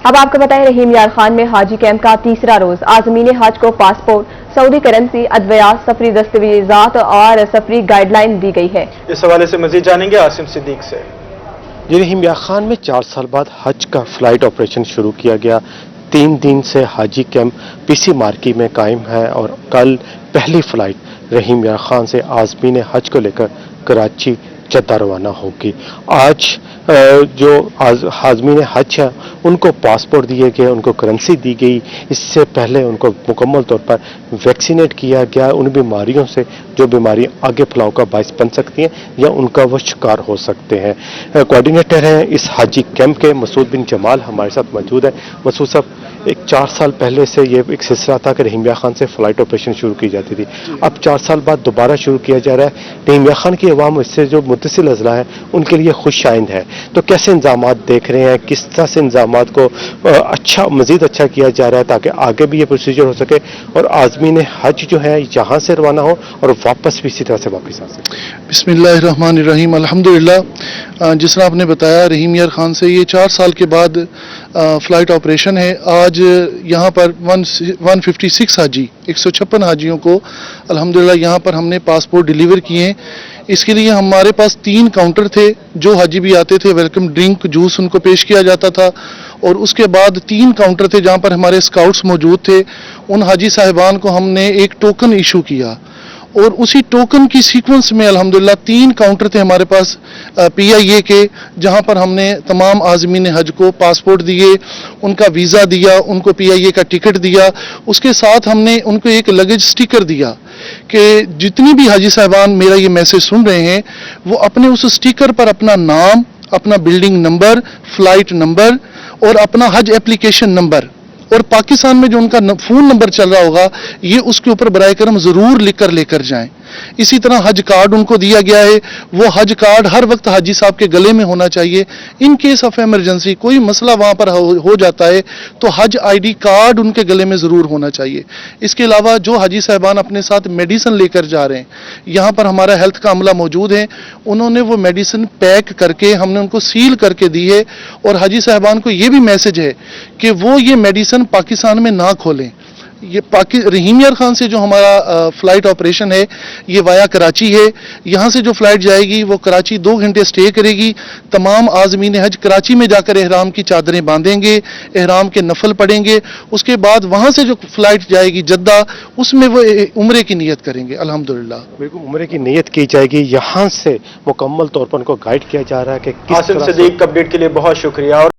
اب آپ کو بتائیں رحیم یار خان میں حاجی کیمپ کا تیسرا روز عازمین حج کو پاسپورٹ، سعودی کرنسی، ادویات، سفری دستاویزات اور سفری گائیڈ لائن دی گئی ہے۔ اس حوالے سے مزید جانیں گے عاصم صدیق سے۔ رحیم یار خان میں 4 سال بعد حج کا فلائٹ آپریشن شروع کیا گیا۔ 3 دن سے حاجی کیمپ پی سی مارکی میں قائم ہے اور کل پہلی فلائٹ رحیم یار خان سے عازمین حج کو لے کر کراچی جدہ روانہ ہوگی۔ آج جو عازمین حج ہیں ان کو پاسپورٹ دیے گئے، ان کو کرنسی دی گئی۔ اس سے پہلے ان کو مکمل طور پر ویکسینیٹ کیا گیا ان بیماریوں سے جو بیماری آگے پھیلاؤ کا باعث بن سکتی ہیں یا ان کا وہ شکار ہو سکتے ہیں۔ کوآرڈینیٹر ہیں اس حاجی کیمپ کے مسعود بن جمال ہمارے ساتھ موجود ہیں۔ مسعود صاحب، 4 سال پہلے سے یہ ایک سلسلہ تھا کہ رحیم یار خان سے فلائٹ آپریشن شروع کی جاتی تھی، اب 4 سال بعد دوبارہ شروع کیا جا رہا ہے۔ رحیم یار خان کی عوام اس سے جو متصل اضلاع ہے ان کے لیے خوش آئند ہے، تو کیسے انتظامات دیکھ رہے ہیں؟ کس طرح سے انتظامات کو مزید اچھا کیا جا رہا ہے تاکہ آگے بھی یہ پروسیجر ہو سکے اور عازمین حج جو ہے یہاں سے روانہ ہو اور واپس بھی اسی طرح سے واپس آ سکے؟ بسم اللہ الرحمن الرحیم۔ الحمدللہ، جس طرح آپ نے بتایا رحیم یار خان سے یہ 4 سال کے بعد فلائٹ آپریشن ہے۔ آج یہاں پر 156 حاجی 156 حاجیوں کو الحمدللہ یہاں پر ہم نے پاسپورٹ ڈیلیور کیے ہیں۔ اس کے لیے ہمارے پاس 3 کاؤنٹر تھے، جو حاجی بھی آتے تھے ویلکم ڈرنک جوس ان کو پیش کیا جاتا تھا، اور اس کے بعد 3 کاؤنٹر تھے جہاں پر ہمارے اسکاؤٹس موجود تھے۔ ان حاجی صاحبان کو ہم نے ایک ٹوکن ایشو کیا اور اسی ٹوکن کی سیکوینس میں الحمدللہ 3 کاؤنٹر تھے ہمارے پاس پی آئی اے کے، جہاں پر ہم نے تمام عازمین حج کو پاسپورٹ دیے، ان کا ویزا دیا، ان کو پی آئی اے کا ٹکٹ دیا۔ اس کے ساتھ ہم نے ان کو ایک لگیج سٹیکر دیا کہ جتنی بھی حاجی صاحبان میرا یہ میسج سن رہے ہیں وہ اپنے اس سٹیکر پر اپنا نام، اپنا بلڈنگ نمبر، فلائٹ نمبر اور اپنا حج اپلیکیشن نمبر اور پاکستان میں جو ان کا فون نمبر چل رہا ہوگا یہ اس کے اوپر برائے کرم ضرور لکھ کر لے کر جائیں۔ اسی طرح حج کارڈ ان کو دیا گیا ہے، وہ حج کارڈ ہر وقت حاجی صاحب کے گلے میں ہونا چاہیے۔ ان کیس آف ایمرجنسی کوئی مسئلہ وہاں پر ہو جاتا ہے تو حج آئی ڈی کارڈ ان کے گلے میں ضرور ہونا چاہیے۔ اس کے علاوہ جو حاجی صاحبان اپنے ساتھ میڈیسن لے کر جا رہے ہیں، یہاں پر ہمارا ہیلتھ کا عملہ موجود ہے، انہوں نے وہ میڈیسن پیک کر کے ہم نے ان کو سیل کر کے دی ہے، اور حاجی صاحبان کو یہ بھی میسج ہے کہ وہ یہ میڈیسن پاکستان میں نہ کھولیں۔ یہ رحیم یار خان سے جو ہمارا فلائٹ آپریشن ہے یہ وایا کراچی ہے۔ یہاں سے جو فلائٹ جائے گی وہ کراچی 2 گھنٹے سٹے کرے گی۔ تمام عازمین حج کراچی میں جا کر احرام کی چادریں باندھیں گے، احرام کے نفل پڑھیں گے۔ اس کے بعد وہاں سے جو فلائٹ جائے گی جدہ، اس میں وہ عمرے کی نیت کریں گے الحمدللہ۔ بالکل عمرے کی نیت کی جائے گی، یہاں سے مکمل طور پر ان کو گائیڈ کیا جا رہا ہے کہ عاصم صدیق اپڈیٹ کے لیے بہت شکریہ۔